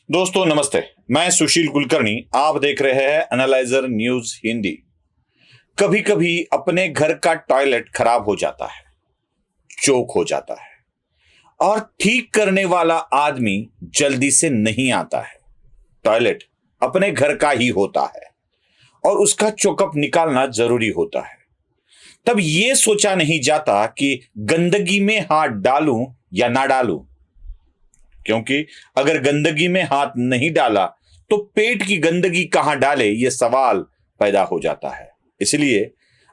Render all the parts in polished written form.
दोस्तों नमस्ते, मैं सुशील कुलकर्णी। आप देख रहे हैं एनालाइजर न्यूज हिंदी। कभी कभी अपने घर का टॉयलेट खराब हो जाता है, चोक हो जाता है और ठीक करने वाला आदमी जल्दी से नहीं आता है। टॉयलेट अपने घर का ही होता है और उसका चोकअप निकालना जरूरी होता है। तब यह सोचा नहीं जाता कि गंदगी में हाथ डालूं या ना डालूं, क्योंकि अगर गंदगी में हाथ नहीं डाला तो पेट की गंदगी कहां डाले, यह सवाल पैदा हो जाता है। इसलिए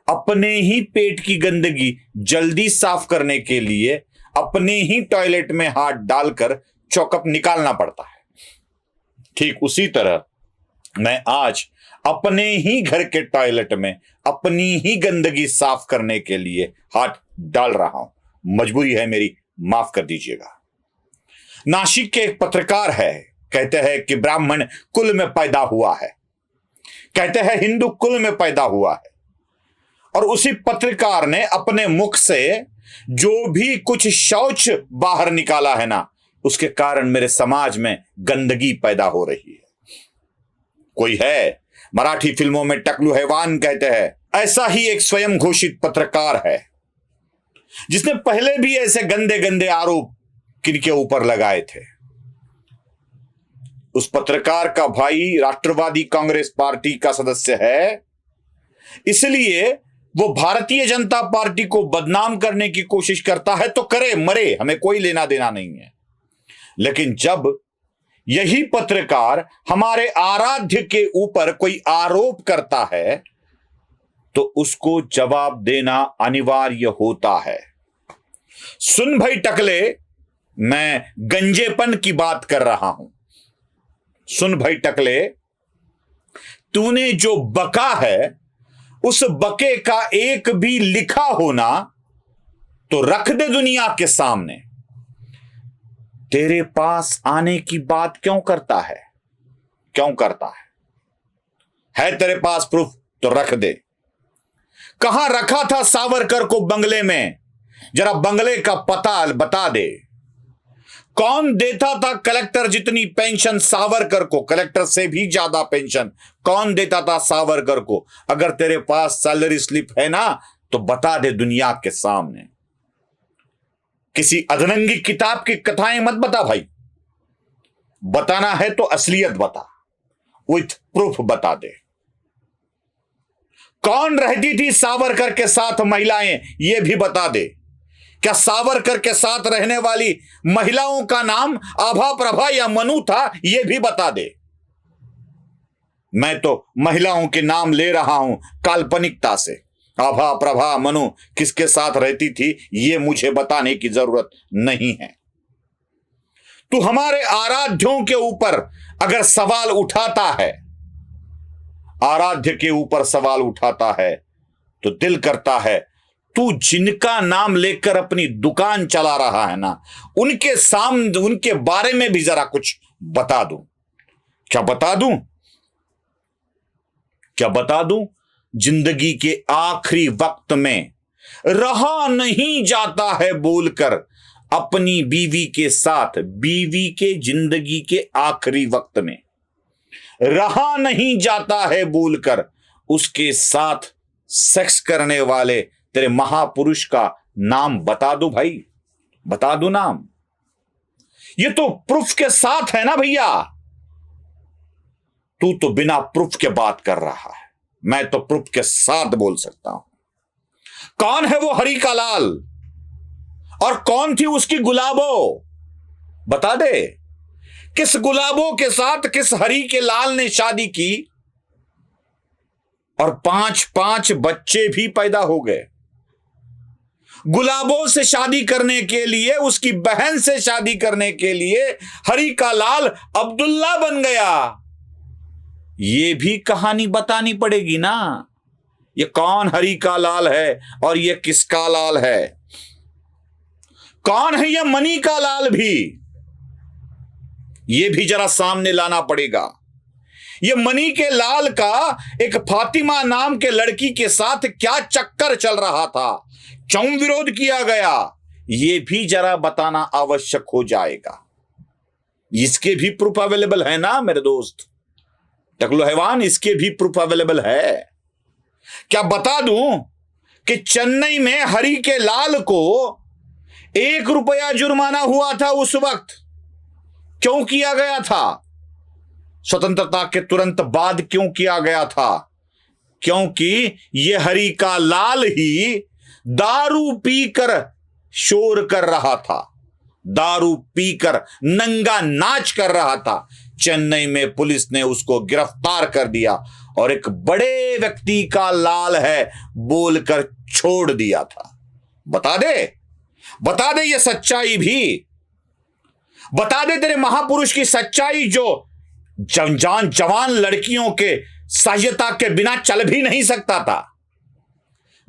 अपने ही पेट की गंदगी जल्दी साफ करने के लिए अपने ही टॉयलेट में हाथ डालकर चौकअप निकालना पड़ता है। ठीक उसी तरह मैं आज अपने ही घर के टॉयलेट में अपनी ही गंदगी साफ करने के लिए हाथ डाल रहा हूं। मजबूरी है मेरी, माफ कर दीजिएगा। नासिक के एक पत्रकार है, कहते हैं कि ब्राह्मण कुल में पैदा हुआ है, कहते हैं हिंदू कुल में पैदा हुआ है। और उसी पत्रकार ने अपने मुख से जो भी कुछ शौच बाहर निकाला है ना, उसके कारण मेरे समाज में गंदगी पैदा हो रही है। कोई है, मराठी फिल्मों में टकलू हैवान कहते हैं, ऐसा ही एक स्वयं घोषित पत्रकार है जिसने पहले भी ऐसे गंदे गंदे आरोप किनके ऊपर लगाए थे। उस पत्रकार का भाई राष्ट्रवादी कांग्रेस पार्टी का सदस्य है, इसलिए वो भारतीय जनता पार्टी को बदनाम करने की कोशिश करता है तो करे, मरे, हमें कोई लेना देना नहीं है। लेकिन जब यही पत्रकार हमारे आराध्य के ऊपर कोई आरोप करता है तो उसको जवाब देना अनिवार्य होता है। सुन भाई टकले, मैं गंजेपन की बात कर रहा हूं। सुन भाई टकले, तूने जो बका है उस बके का एक भी लिखा होना तो रख दे दुनिया के सामने। तेरे पास आने की बात क्यों करता है? क्यों करता है तेरे पास प्रूफ तो रख दे। कहां रखा था सावरकर को बंगले में? जरा बंगले का पता बता दे। कौन देता था कलेक्टर जितनी पेंशन सावरकर को? कलेक्टर से भी ज्यादा पेंशन कौन देता था सावरकर को? अगर तेरे पास सैलरी स्लिप है ना तो बता दे दुनिया के सामने। किसी अधरंगी किताब की कथाएं मत बता भाई। बताना है तो असलियत बता, विथ प्रूफ बता दे। कौन रहती थी सावरकर के साथ महिलाएं, यह भी बता दे। क्या सावरकर के साथ रहने वाली महिलाओं का नाम आभा, प्रभा या मनु था? यह भी बता दे। मैं तो महिलाओं के नाम ले रहा हूं काल्पनिकता से। आभा, प्रभा, मनु किसके साथ रहती थी यह मुझे बताने की जरूरत नहीं है। तू हमारे आराध्यों के ऊपर अगर सवाल उठाता है, आराध्य के ऊपर सवाल उठाता है तो दिल करता है तू जिनका नाम लेकर अपनी दुकान चला रहा है ना, उनके सामने, उनके बारे में भी जरा कुछ बता दूं। क्या बता दूं? क्या बता दूं? जिंदगी के आखिरी वक्त में रहा नहीं जाता है बोलकर अपनी बीवी के साथ, बीवी के जिंदगी के आखिरी वक्त में रहा नहीं जाता है बोलकर उसके साथ सेक्स करने वाले तेरे महापुरुष का नाम बता दो भाई, बता दो नाम। ये तो प्रूफ के साथ है ना भैया। तू तो बिना प्रूफ के बात कर रहा है, मैं तो प्रूफ के साथ बोल सकता हूं। कौन है वो हरी का लाल और कौन थी उसकी गुलाबो? बता दे। किस गुलाबों के साथ किस हरी के लाल ने शादी की और 5-5 बच्चे भी पैदा हो गए। गुलाबों से शादी करने के लिए, उसकी बहन से शादी करने के लिए हरी का लाल अब्दुल्ला बन गया। यह भी कहानी बतानी पड़ेगी ना। ये कौन हरी का लाल है और ये किसका लाल है? कौन है ये मनी का लाल भी? यह भी जरा सामने लाना पड़ेगा। ये मनी के लाल का एक फातिमा नाम के लड़की के साथ क्या चक्कर चल रहा था, क्यों विरोध किया गया, यह भी जरा बताना आवश्यक हो जाएगा। इसके भी प्रूफ अवेलेबल है ना मेरे दोस्त टकलो हैवान, इसके भी प्रूफ अवेलेबल है। क्या बता दूं कि चेन्नई में हरि के लाल को 1 रुपया जुर्माना हुआ था उस वक्त। क्यों किया गया था? स्वतंत्रता के तुरंत बाद क्यों किया गया था? क्योंकि यह हरि का लाल ही दारू पीकर शोर कर रहा था, दारू पीकर नंगा नाच कर रहा था। चेन्नई में पुलिस ने उसको गिरफ्तार कर दिया और एक बड़े व्यक्ति का लाल है बोलकर छोड़ दिया था। बता दे ये सच्चाई भी, बता दे तेरे महापुरुष की सच्चाई जो जवान लड़कियों के सहायता के बिना चल भी नहीं सकता था।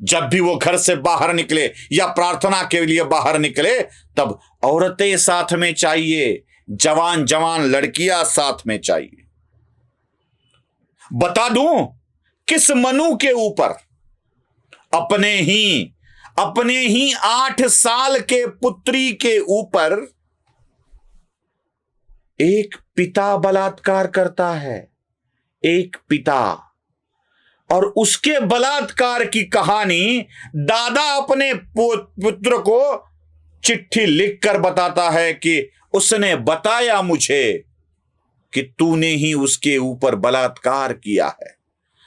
जब भी वो घर से बाहर निकले या प्रार्थना के लिए बाहर निकले तब औरतें साथ में चाहिए, जवान लड़कियां साथ में चाहिए। बता दूं किस मनु के ऊपर? अपने ही 8 साल के पुत्री के ऊपर एक पिता बलात्कार करता है, एक पिता। और उसके बलात्कार की कहानी दादा अपने पुत्र को चिट्ठी लिखकर बताता है कि उसने बताया मुझे कि तूने ही उसके ऊपर बलात्कार किया है।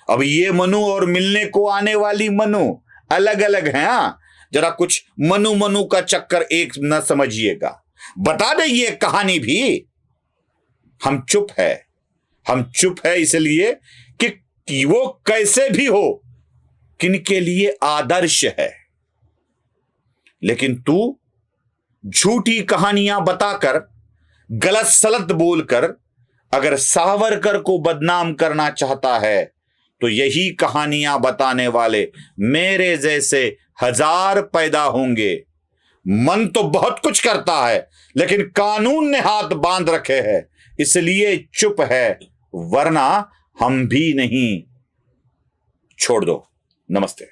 अब ये मनु और मिलने को आने वाली मनु अलग अलग हैं। जरा कुछ मनु का चक्कर एक न समझिएगा। बता दे ये कहानी भी। हम चुप है इसलिए कि वो कैसे भी हो किनके लिए आदर्श है। लेकिन तू झूठी कहानियां बताकर, गलत सलत बोलकर अगर सावरकर को बदनाम करना चाहता है तो यही कहानियां बताने वाले मेरे जैसे 1000 पैदा होंगे। मन तो बहुत कुछ करता है लेकिन कानून ने हाथ बांध रखे हैं, इसलिए चुप है, वरना हम भी नहीं। छोड़ दो। नमस्ते।